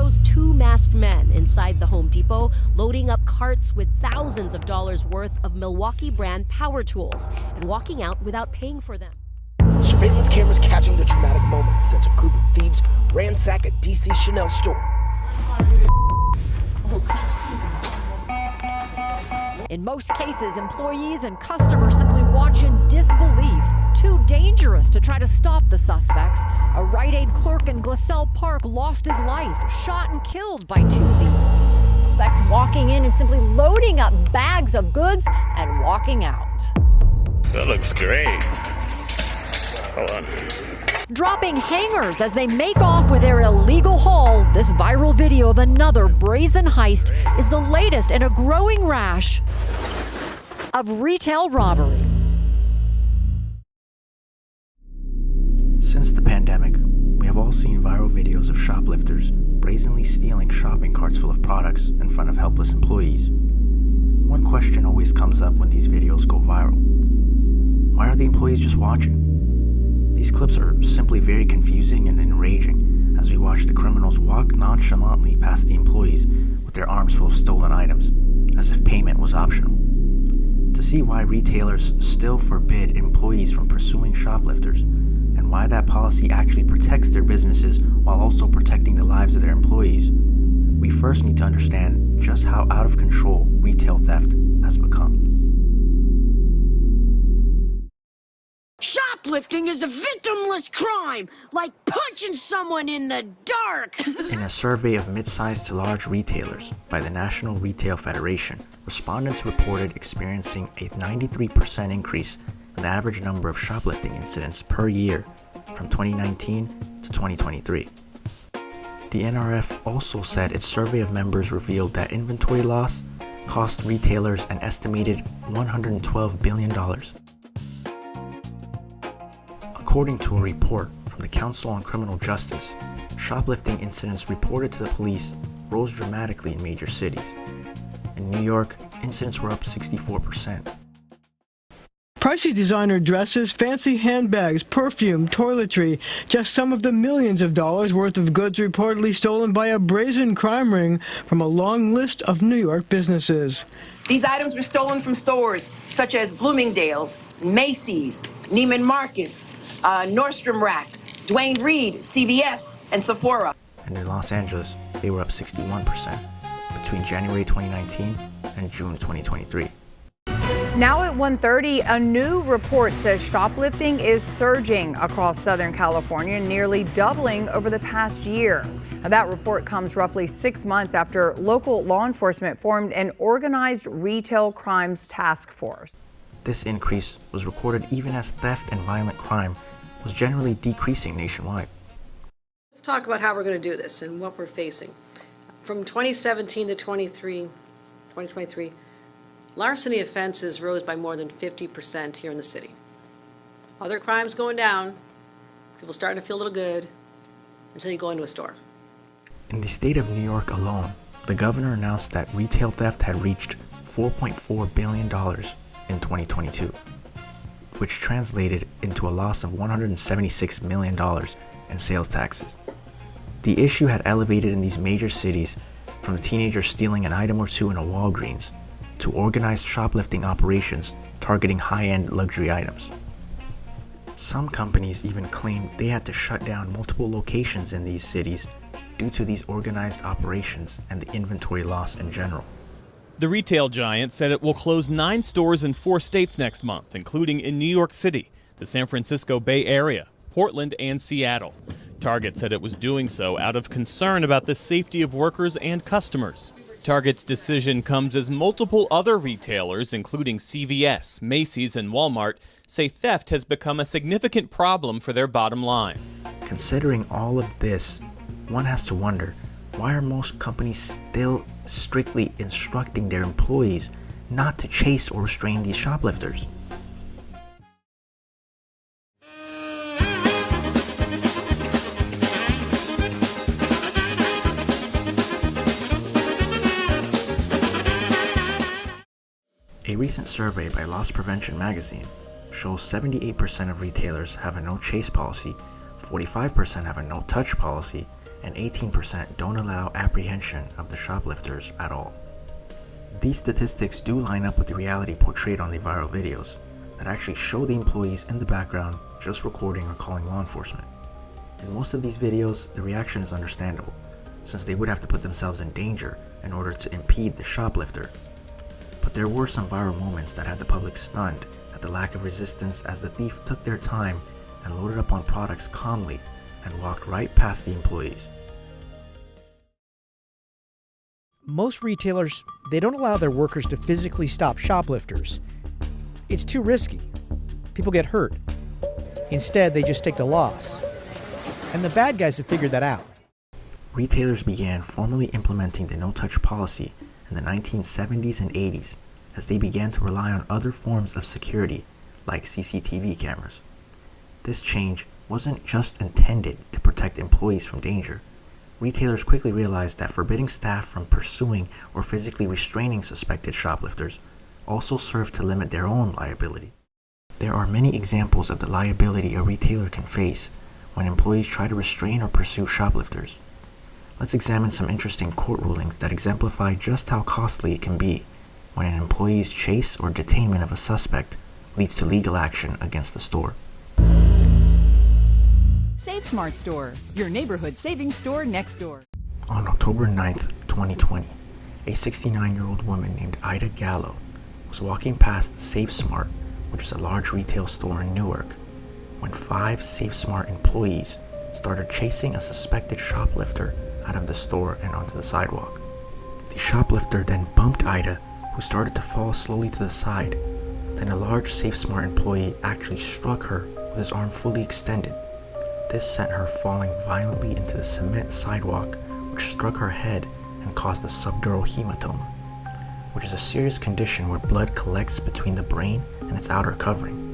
shows two masked men inside the Home Depot loading up carts with thousands of dollars worth of Milwaukee brand power tools and walking out without paying for them. Surveillance cameras catching the traumatic moments as a group of thieves ransack a DC Chanel store. In most cases, employees and customers simply watch in disbelief. Too dangerous to try to stop the suspects. A Rite Aid clerk in Glasell Park lost his life, shot and killed by two thieves. Suspects walking in and simply loading up bags of goods and walking out. That looks great. Hold on. Dropping hangers as they make off with their illegal haul. This viral video of another brazen heist is the latest in a growing rash of retail robbery. Since the pandemic, we have all seen viral videos of shoplifters brazenly stealing shopping carts full of products in front of helpless employees. One question always comes up when these videos go viral. Why are the employees just watching? These clips are simply very confusing and enraging as we watch the criminals walk nonchalantly past the employees with their arms full of stolen items, as if payment was optional. To see why retailers still forbid employees from pursuing shoplifters, and why that policy actually protects their businesses while also protecting the lives of their employees, we first need to understand just how out of control retail theft has become. Shoplifting is a victimless crime, like punching someone in the dark. In a survey of mid-sized to large retailers by the National Retail Federation, respondents reported experiencing a 93% increase in the average number of shoplifting incidents per year from 2019 to 2023. The NRF also said its survey of members revealed that inventory loss cost retailers an estimated $112 billion. According to a report from the Council on Criminal Justice, shoplifting incidents reported to the police rose dramatically in major cities. In New York, incidents were up 64%. Pricey designer dresses, fancy handbags, perfume, toiletry, just some of the millions of dollars worth of goods reportedly stolen by a brazen crime ring from a long list of New York businesses. These items were stolen from stores such as Bloomingdale's, Macy's, Neiman Marcus, Nordstrom Rack, Dwayne Reed, CVS, and Sephora. And in Los Angeles, they were up 61% between January 2019 and June 2023. Now at 1:30, a new report says shoplifting is surging across Southern California, nearly doubling over the past year. Now, that report comes roughly 6 months after local law enforcement formed an organized retail crimes task force. This increase was recorded even as theft and violent crime was generally decreasing nationwide. Let's talk about how we're going to do this and what we're facing. From 2017 to 2023, larceny offenses rose by more than 50% here in the city. Other crimes going down, people starting to feel a little good until you go into a store. In the state of New York alone, the governor announced that retail theft had reached $4.4 billion in 2022, which translated into a loss of $176 million in sales taxes. The issue had elevated in these major cities from a teenager stealing an item or two in a Walgreens to organized shoplifting operations targeting high-end luxury items. Some companies even claimed they had to shut down multiple locations in these cities due to these organized operations and the inventory loss in general. The retail giant said it will close 9 stores in 4 states next month, including in New York City, the San Francisco Bay Area, Portland, and Seattle. Target said it was doing so out of concern about the safety of workers and customers. Target's decision comes as multiple other retailers, including CVS, Macy's, and Walmart, say theft has become a significant problem for their bottom lines. Considering all of this, one has to wonder, why are most companies still strictly instructing their employees not to chase or restrain these shoplifters? A recent survey by Loss Prevention magazine shows 78% of retailers have a no-chase policy, 45% have a no-touch policy, and 18% don't allow apprehension of the shoplifters at all. These statistics do line up with the reality portrayed on the viral videos that actually show the employees in the background just recording or calling law enforcement. In most of these videos, the reaction is understandable, since they would have to put themselves in danger in order to impede the shoplifter. But there were some viral moments that had the public stunned at the lack of resistance as the thief took their time and loaded up on products calmly and walked right past the employees. Most retailers, they don't allow their workers to physically stop shoplifters. It's too risky. People get hurt. Instead, they just take the loss. And the bad guys have figured that out. Retailers began formally implementing the no-touch policy in the 1970s and 80s as they began to rely on other forms of security like CCTV cameras. This change wasn't just intended to protect employees from danger. Retailers quickly realized that forbidding staff from pursuing or physically restraining suspected shoplifters also served to limit their own liability. There are many examples of the liability a retailer can face when employees try to restrain or pursue shoplifters. Let's examine some interesting court rulings that exemplify just how costly it can be when an employee's chase or detainment of a suspect leads to legal action against the store. Save Smart Store, your neighborhood savings store next door. On October 9th, 2020, a 69-year-old woman named Ida Galo was walking past Save Smart, which is a large retail store in Newark, when 5 Save Smart employees started chasing a suspected shoplifter out of the store and onto the sidewalk. The shoplifter then bumped Ida, who started to fall slowly to the side. Then a large Save Smart employee actually struck her with his arm fully extended. This sent her falling violently into the cement sidewalk, which struck her head and caused a subdural hematoma, which is a serious condition where blood collects between the brain and its outer covering.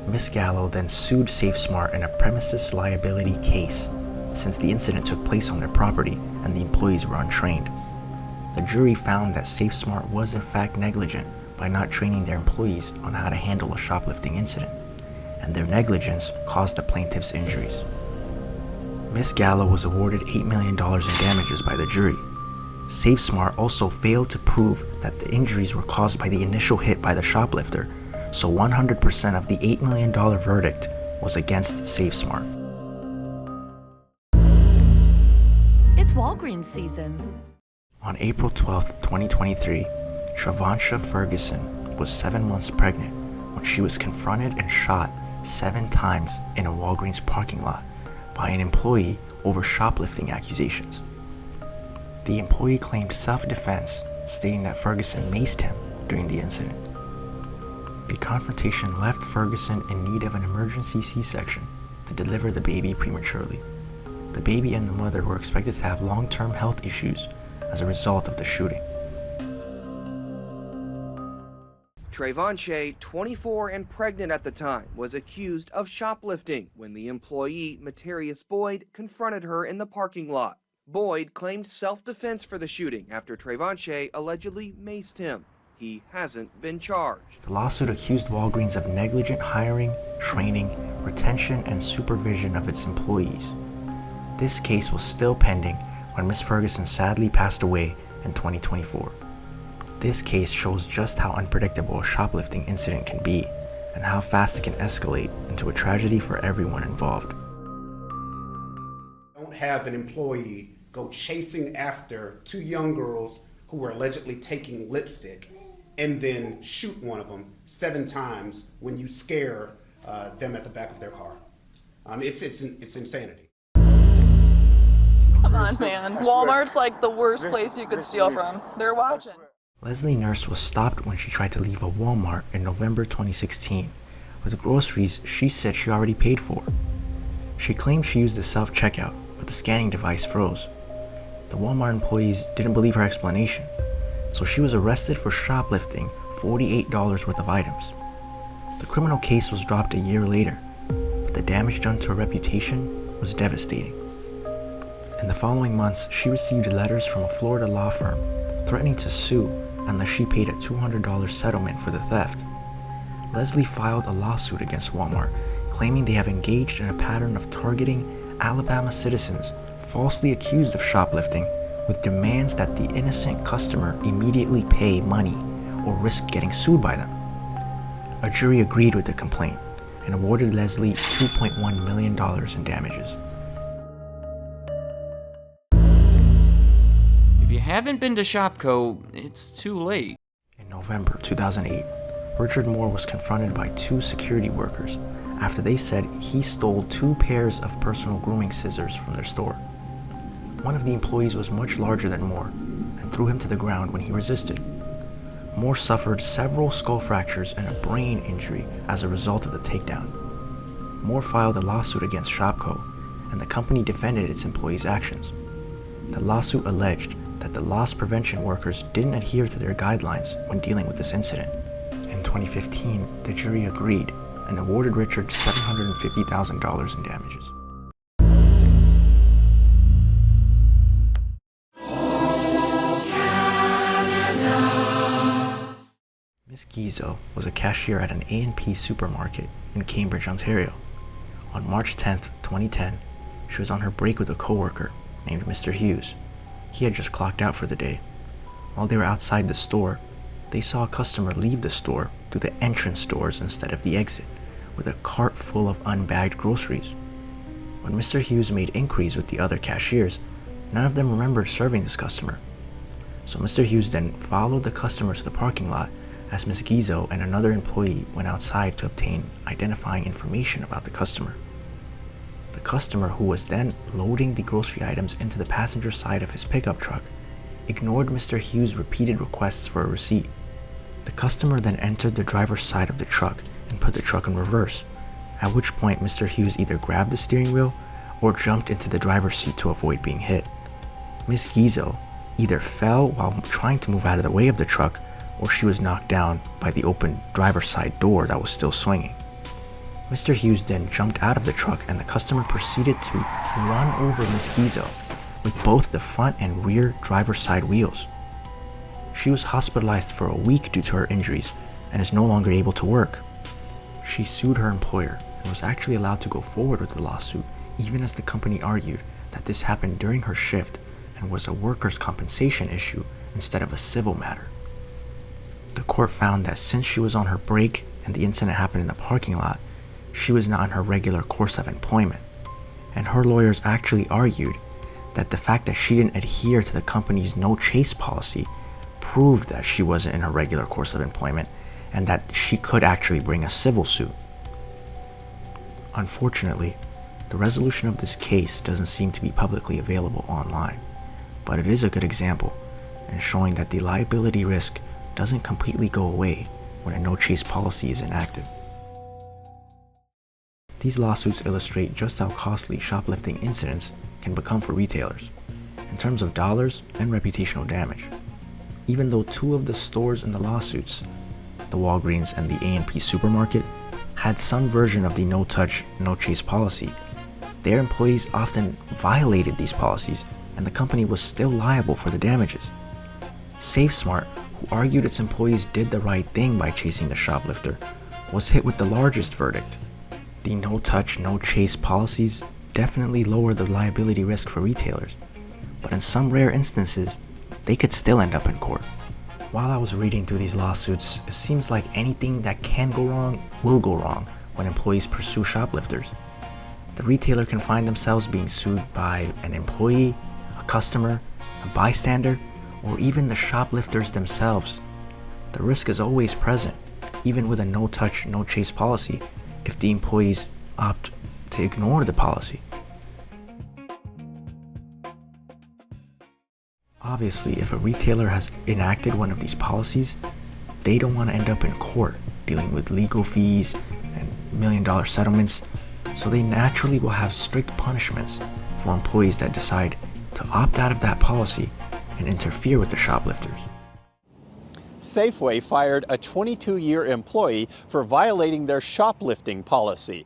Ms. Galo then sued Save Smart in a premises liability case, since the incident took place on their property and the employees were untrained. The jury found that Save Smart was in fact negligent by not training their employees on how to handle a shoplifting incident, and their negligence caused the plaintiff's injuries. Ms. Galo was awarded $8 million in damages by the jury. Save Smart also failed to prove that the injuries were caused by the initial hit by the shoplifter, so 100% of the $8 million verdict was against Save Smart. It's Walgreens season. On April 12, 2023, Trevansha Ferguson was 7 months pregnant when she was confronted and shot 7 times in a Walgreens parking lot by an employee over shoplifting accusations. The employee claimed self-defense, stating that Ferguson maced him during the incident. The confrontation left Ferguson in need of an emergency C-section to deliver the baby prematurely. The baby and the mother were expected to have long-term health issues as a result of the shooting. Trevansha, 24 and pregnant at the time, was accused of shoplifting when the employee, Materius Boyd, confronted her in the parking lot. Boyd claimed self-defense for the shooting after Trevansha allegedly maced him. He hasn't been charged. The lawsuit accused Walgreens of negligent hiring, training, retention, and supervision of its employees. This case was still pending when Ms. Ferguson sadly passed away in 2024. This case shows just how unpredictable a shoplifting incident can be and how fast it can escalate into a tragedy for everyone involved. Don't have an employee go chasing after 2 young girls who were allegedly taking lipstick and then shoot one of them 7 times when you scare them at the back of their car. It's insanity. Come on, man. Walmart's like the worst place you could steal from. They're watching. Leslie Nurse was stopped when she tried to leave a Walmart in November 2016 with groceries she said she already paid for. She claimed she used the self-checkout, but the scanning device froze. The Walmart employees didn't believe her explanation, so she was arrested for shoplifting $48 worth of items. The criminal case was dropped a year later, but the damage done to her reputation was devastating. In the following months, she received letters from a Florida law firm threatening to sue unless she paid a $200 settlement for the theft. Lesleigh filed a lawsuit against Walmart, claiming they have engaged in a pattern of targeting Alabama citizens falsely accused of shoplifting with demands that the innocent customer immediately pay money or risk getting sued by them. A jury agreed with the complaint and awarded Lesleigh $2.1 million in damages. If you haven't been to ShopKo, it's too late. In November 2008, Richard Moore was confronted by two security workers after they said he stole 2 pairs of personal grooming scissors from their store. One of the employees was much larger than Moore and threw him to the ground when he resisted. Moore suffered several skull fractures and a brain injury as a result of the takedown. Moore filed a lawsuit against ShopKo, and the company defended its employees' actions. The lawsuit alleged that the loss prevention workers didn't adhere to their guidelines when dealing with this incident. In 2015, the jury agreed and awarded Richard $750,000 in damages. Miss Guizzo was a cashier at an A&P supermarket in Cambridge, Ontario. On March 10, 2010, she was on her break with a coworker named Mr. Hughes. He had just clocked out for the day. While they were outside the store, they saw a customer leave the store through the entrance doors instead of the exit, with a cart full of unbagged groceries. When Mr. Hughes made inquiries with the other cashiers, none of them remembered serving this customer. So Mr. Hughes then followed the customer to the parking lot as Ms. Guizzo and another employee went outside to obtain identifying information about the customer. The customer, who was then loading the grocery items into the passenger side of his pickup truck, ignored Mr. Hughes' repeated requests for a receipt. The customer then entered the driver's side of the truck and put the truck in reverse, at which point Mr. Hughes either grabbed the steering wheel or jumped into the driver's seat to avoid being hit. Ms. Guizzo either fell while trying to move out of the way of the truck, or she was knocked down by the open driver's side door that was still swinging. Mr. Hughes then jumped out of the truck and the customer proceeded to run over Ms. Guizzo with both the front and rear driver's side wheels. She was hospitalized for a week due to her injuries and is no longer able to work. She sued her employer and was actually allowed to go forward with the lawsuit, even as the company argued that this happened during her shift and was a workers' compensation issue instead of a civil matter. The court found that since she was on her break and the incident happened in the parking lot, she was not in her regular course of employment, and her lawyers actually argued that the fact that she didn't adhere to the company's no chase policy proved that she wasn't in her regular course of employment and that she could actually bring a civil suit. Unfortunately, the resolution of this case doesn't seem to be publicly available online, but it is a good example in showing that the liability risk doesn't completely go away when a no chase policy is enacted. These lawsuits illustrate just how costly shoplifting incidents can become for retailers, in terms of dollars and reputational damage. Even though 2 of the stores in the lawsuits, the Walgreens and the A&P supermarket, had some version of the no-touch, no-chase policy, their employees often violated these policies and the company was still liable for the damages. SafeSmart, who argued its employees did the right thing by chasing the shoplifter, was hit with the largest verdict. The no-touch, no-chase policies definitely lower the liability risk for retailers, but in some rare instances, they could still end up in court. While I was reading through these lawsuits, it seems like anything that can go wrong will go wrong when employees pursue shoplifters. The retailer can find themselves being sued by an employee, a customer, a bystander, or even the shoplifters themselves. The risk is always present, even with a no-touch, no-chase policy, if the employees opt to ignore the policy. Obviously, if a retailer has enacted one of these policies, they don't want to end up in court dealing with legal fees and million-dollar settlements, so they naturally will have strict punishments for employees that decide to opt out of that policy and interfere with the shoplifters. Safeway fired a 22-year employee for violating their shoplifting policy.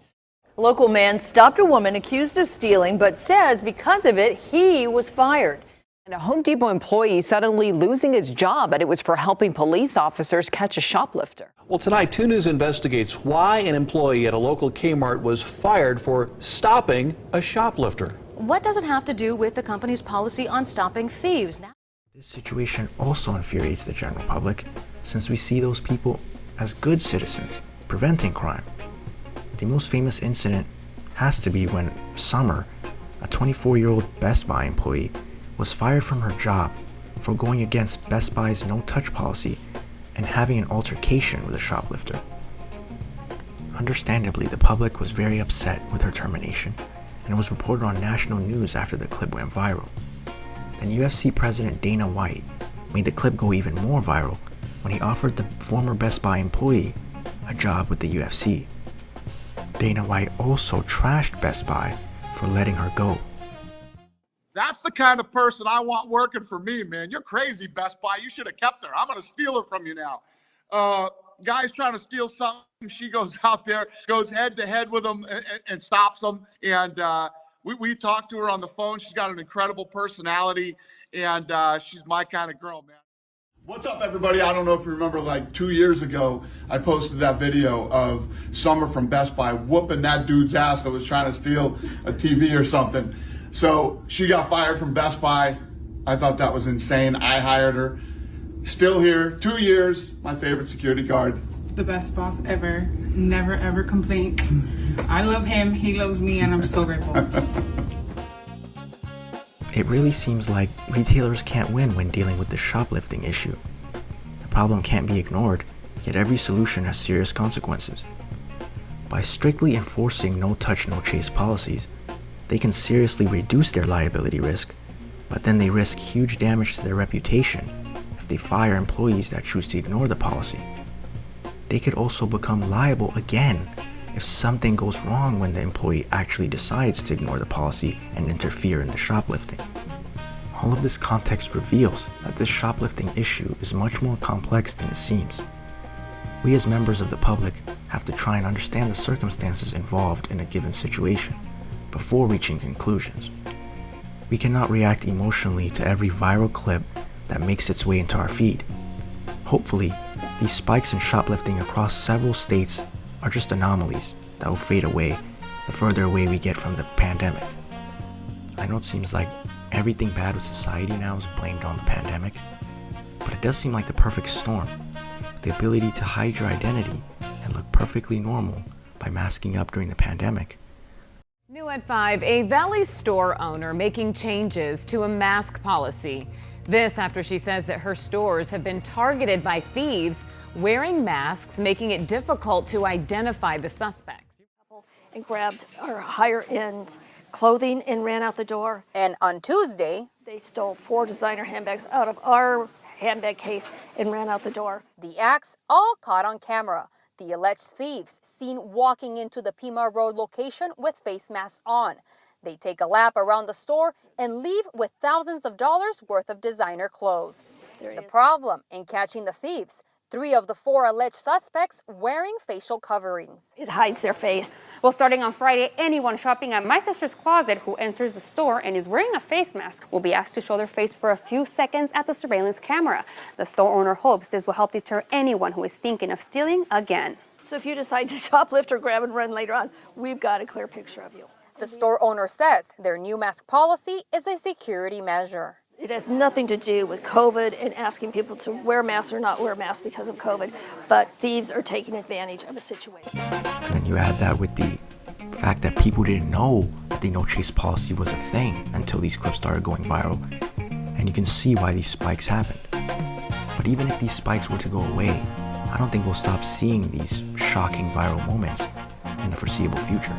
A local man stopped a woman accused of stealing, but says because of it, he was fired. And a Home Depot employee suddenly losing his job, but it was for helping police officers catch a shoplifter. Well, tonight, 2 News investigates why an employee at a local Kmart was fired for stopping a shoplifter. what does it have to do with the company's policy on stopping thieves? Now, this situation also infuriates the general public, since we see those people as good citizens, preventing crime. The most famous incident has to be when Summer, a 24-year-old Best Buy employee, was fired from her job for going against Best Buy's no-touch policy and having an altercation with a shoplifter. Understandably, the public was very upset with her termination, and it was reported on national news after the clip went viral. Then UFC President Dana White made the clip go even more viral when he offered the former Best Buy employee a job with the UFC. Dana White also trashed Best Buy for letting her go. That's the kind of person I want working for me, man. You're crazy, Best Buy. You should have kept her. I'm going to steal her from you now. Guy's trying to steal something. She goes out there, goes head to head with him and stops him. And we talked to her on the phone. She's got an incredible personality, and she's my kind of girl, man. What's up, everybody? I don't know if you remember, like 2 years ago, I posted that video of Summer from Best Buy whooping that dude's ass that was trying to steal a TV or something. So she got fired from Best Buy. I thought that was insane. I hired her. Still here, 2 years, my favorite security guard. The best boss ever. Never, ever complaints. I love him, he loves me, and I'm so grateful. It really seems like retailers can't win when dealing with the shoplifting issue. The problem can't be ignored, yet every solution has serious consequences. By strictly enforcing no-touch, no-chase policies, they can seriously reduce their liability risk, but then they risk huge damage to their reputation if they fire employees that choose to ignore the policy. They could also become liable again if something goes wrong when the employee actually decides to ignore the policy and interfere in the shoplifting. All of this context reveals that this shoplifting issue is much more complex than it seems. We as members of the public have to try and understand the circumstances involved in a given situation before reaching conclusions. We cannot react emotionally to every viral clip that makes its way into our feed. Hopefully, these spikes in shoplifting across several states are just anomalies that will fade away the further away we get from the pandemic. I know it seems like everything bad with society now is blamed on the pandemic, but it does seem like the perfect storm. The ability to hide your identity and look perfectly normal by masking up during the pandemic. New at 5, a Valley store owner making changes to a mask policy. This after she says that her stores have been targeted by thieves wearing masks, making it difficult to identify the suspects. And grabbed our higher-end clothing and ran out the door. And on Tuesday, they stole 4 designer handbags out of our handbag case and ran out the door. The acts all caught on camera. The alleged thieves seen walking into the Pima Road location with face masks on. They take a lap around the store and leave with thousands of dollars worth of designer clothes. The problem in catching the thieves, 3 of the 4 alleged suspects wearing facial coverings. It hides their face. Well, starting on Friday, anyone shopping at My Sister's Closet who enters the store and is wearing a face mask will be asked to show their face for a few seconds at the surveillance camera. The store owner hopes this will help deter anyone who is thinking of stealing again. So if you decide to shoplift or grab and run later on, we've got a clear picture of you. The store owner says their new mask policy is a security measure. It has nothing to do with COVID and asking people to wear masks or not wear masks because of COVID, but thieves are taking advantage of a situation. And then you add that with the fact that people didn't know that the no-chase policy was a thing until these clips started going viral, and you can see why these spikes happened. But even if these spikes were to go away, I don't think we'll stop seeing these shocking viral moments in the foreseeable future.